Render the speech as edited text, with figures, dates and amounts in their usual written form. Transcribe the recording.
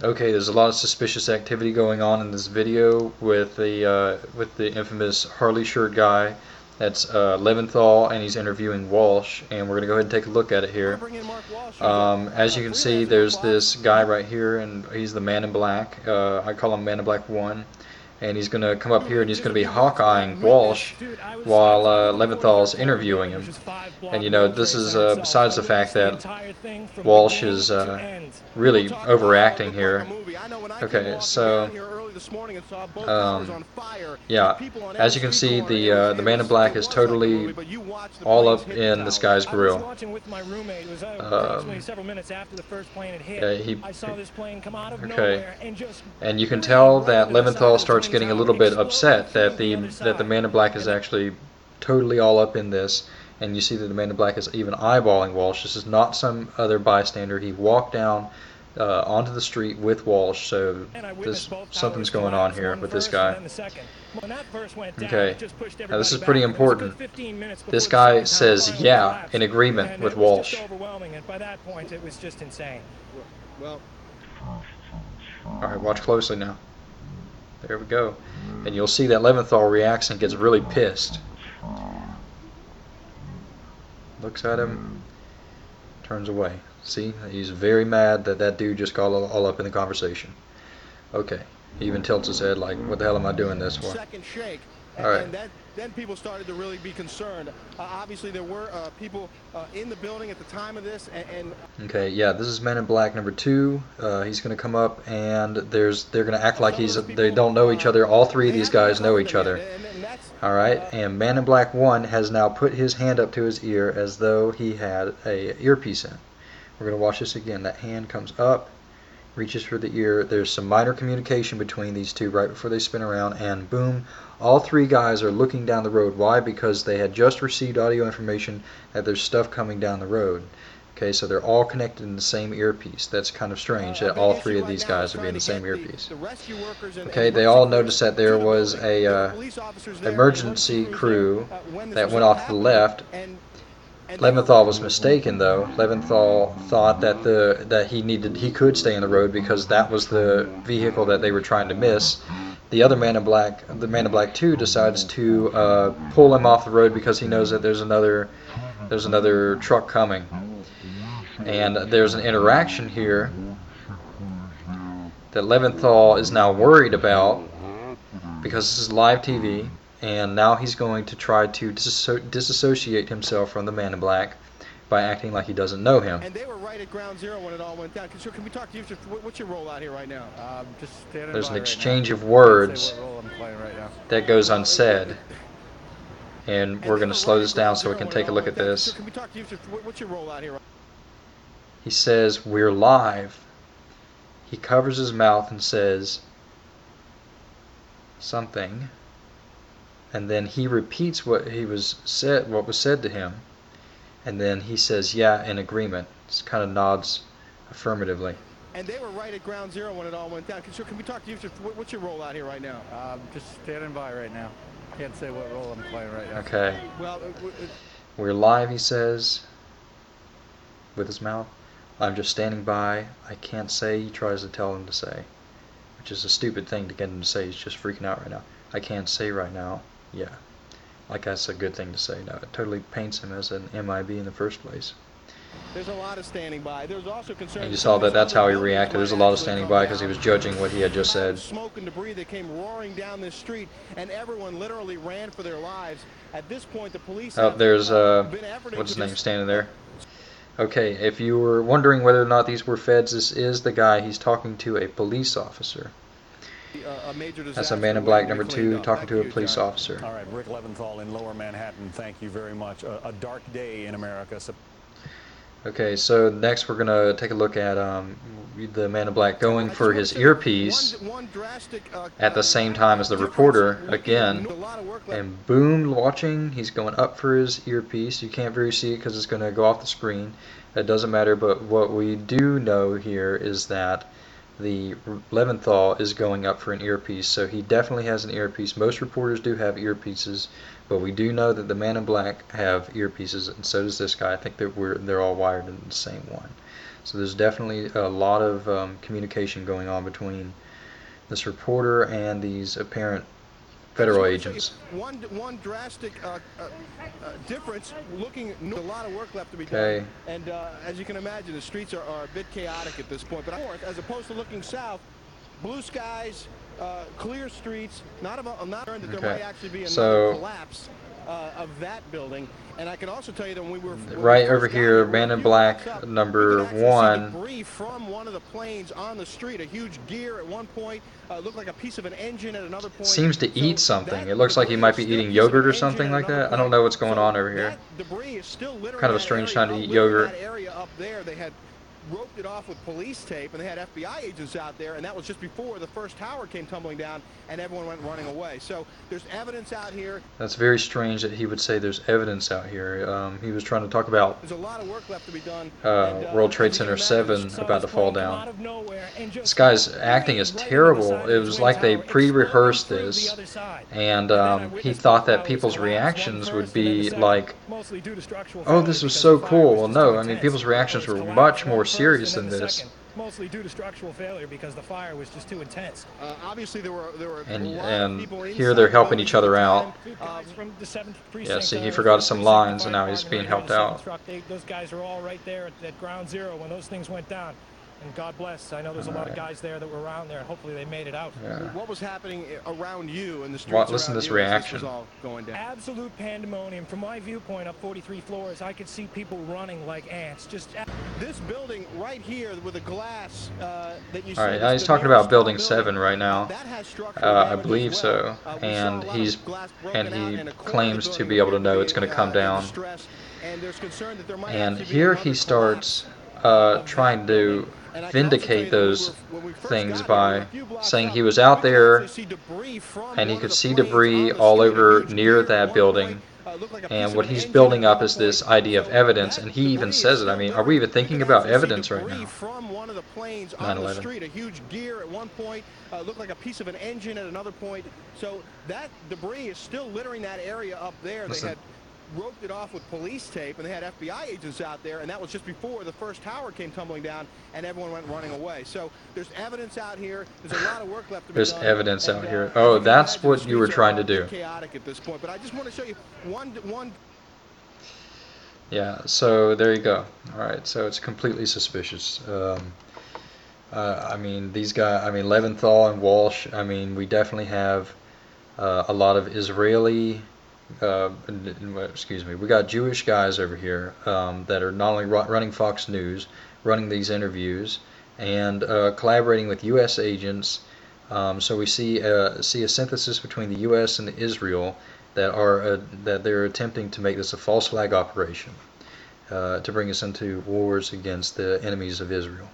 Okay, there's a lot of suspicious activity going on in this video with the infamous Harley shirt guy. That's Leventhal, and he's interviewing Walsh, and we're gonna go ahead and take a look at it here. As you can see, there's this guy right here, and he's the Man in Black. I call him Man in Black 1. And he's going to come up here and he's going to be Hawkeyeing Walsh while Leventhal's interviewing him. And you know, this is besides the fact that Walsh is really overacting here. Okay, so yeah, as you can see, the Man in Black is totally all up in this guy's grill. Yeah, okay, and you can tell that Leventhal starts getting a little bit upset that the Man in Black is actually totally all up in this, and you see that the Man in Black is even eyeballing Walsh. This is not some other bystander. He walked down onto the street with Walsh, so something's going on here with this guy. Okay, now this is pretty important. This guy says yeah in agreement with Walsh. Alright, watch closely now. There we go. And you'll see that Leventhal reacts and gets really pissed. Looks at him, turns away. See, he's very mad that that dude just got all up in the conversation. Okay, he even tilts his head like, what the hell am I doing this for? Alright. Then people started to really be concerned. Obviously, there were people in the building at the time of this, Okay, yeah, this is Man in Black number 2. He's going to come up, and they're going to act like they don't know each other. All three of these guys know each other. All right, and Man in Black 1 has now put his hand up to his ear as though he had a earpiece in. We're going to watch this again. That hand comes up, reaches for the ear. There's some minor communication between these two right before they spin around, and boom, all three guys are looking down the road. Why? Because they had just received audio information that there's stuff coming down the road. Okay, so they're all connected in the same earpiece. That's kind of strange that all three of these guys would be in the same earpiece. Okay, they all noticed that there was a emergency crew that went off to the left. Leventhal was mistaken, though. Leventhal thought that he could stay in the road because that was the vehicle that they were trying to miss. The other Man in Black, the Man in Black 2, decides to pull him off the road because he knows that there's another truck coming. And there's an interaction here that Leventhal is now worried about because this is live TV, and now he's going to try to disassociate himself from the Man in Black by acting like he doesn't know him. And they were right at ground zero when it all went down. Can we talk to you? What's your role out here right now? There's an exchange of words that goes unsaid. And we're going to slow this down so we can take a look at this. Can we talk to you? What's your role out here? He says, "We're live." He covers his mouth and says something, and then he repeats what was said to him, and then he says, "Yeah, in agreement." Just kind of nods affirmatively. And they were right at ground zero when it all went down. Can we talk to you? What's your role out here right now? Just standing by right now. Can't say what role I'm playing right now. Okay. Well, we're live, he says, with his mouth. "I'm just standing by. I can't say," he tries to tell him to say, which is a stupid thing to get him to say. He's just freaking out right now. "I can't say right now." Yeah, like that's a good thing to say. No, it totally paints him as an MIB in the first place. There's a lot of standing by. There's also concern. And you saw that that's how he reacted. There's a lot of standing by because he was judging what he had just said. Smoke and debris that came roaring down this street, and everyone literally ran for their lives. At this point, the police. Oh, there's what's his name standing there? Okay, if you were wondering whether or not these were feds, this is the guy. He's talking to a police officer. That's a Man in Black number 2 talking to a police officer. All right, Rick Leventhal in Lower Manhattan, thank you very much. A dark day in America. Okay, so next we're going to take a look at the Man in Black going for his earpiece at the same time as the reporter again, and boom, watching, he's going up for his earpiece. You can't really see it because it's going to go off the screen. That doesn't matter, but what we do know here is that the Leventhal is going up for an earpiece, so he definitely has an earpiece. Most reporters do have earpieces, but we do know that the Man in Black have earpieces, and so does this guy. I think that they're all wired in the same one. So there's definitely a lot of communication going on between this reporter and these apparent federal agents. One drastic difference. A lot of work left to be done, Okay. and as you can imagine, the streets are a bit chaotic at this point. But north, as opposed to looking south, blue skies, clear streets. Not concerned that there might actually be another collapse of that building. And I can also tell you that when we right over first got here, here, we're Man a in few blocks Black up, we could number actually see 1. debris from one of the planes on the street. A huge gear at one point, looked like a piece of an engine at another point. Seems to eat So something. that It looks like he debris might is be still a eating piece of an yogurt or engine something at like another that. I don't point. know what's going So on over here. that debris is still littering Kind of a that strange area, time to eat yogurt. up there. They had roped it off with police tape, and they had FBI agents out there, and that was just before the first tower came tumbling down and everyone went running away. So there's evidence out here. That's very strange that he would say there's evidence out here. He was trying to talk about There's a lot of work left to be done. World Trade Center 7 about to fall down. This guy's acting is terrible. It was like they pre-rehearsed this, and he thought that people's reactions would be like, oh, this was so cool. Well, no, I mean, people's reactions were much more serious than this. Mostly due to structural failure because the fire was just too intense. Obviously, there were a lot of And people here inside they're the helping building each at the other time. out. Two guys from the 7th precinct. Yeah, see, he forgot some lines, and now he's being helped out. Those guys are all right there at ground zero when those things went down. And God bless, I know there's a lot of guys there that were around there, and hopefully they made it out. Yeah. What was happening around you in the streets Listen to around this you as reaction. this was all going down? Absolute pandemonium. From my viewpoint up 43 floors, I could see people running like ants. Just this building right here with the glass that you see. All right, he's talking about Building 7 right now. That has structural I damage believe as well. so, We saw a and lot of glass broken out, he and a corner of the claims to building be able to appeared know be, it's going to come in down. distress, and there's concern that there might And actually be here another he starts collapse trying to and I can also tell vindicate you that those when we first things got here, we were by a few blocks saying up, he was out we could there actually see debris from and he one could of the see planes debris on the all street. A over huge near gear at that one building. point, looked like a piece And of what an he's engine building at up another is point. this idea of So evidence, that and he even debris is says it. I still mean, are we even littering. thinking We could about actually see evidence right debris now? from one of the planes on 9/11. the street. A huge gear at one point, looked like a piece of an engine at another point. So that debris is still littering that area up there. They had roped it off with police tape, and they had FBI agents out there, and that was just before the first tower came tumbling down and everyone went running away. So there's evidence out here. There's a lot of work left to be There's done. evidence out And, here. as Oh, you can that's imagine, the what you were streets trying are to a bit do. chaotic at this point. But I just want to show you one. Yeah, so there you go. All right, so it's completely suspicious. I mean, these guys, I mean, Leventhal and Walsh, I mean, we definitely have a lot of Israeli, excuse me, we got Jewish guys over here that are not only running Fox News, running these interviews, and collaborating with U.S. agents. So we see a synthesis between the U.S. and Israel that they're attempting to make this a false flag operation to bring us into wars against the enemies of Israel.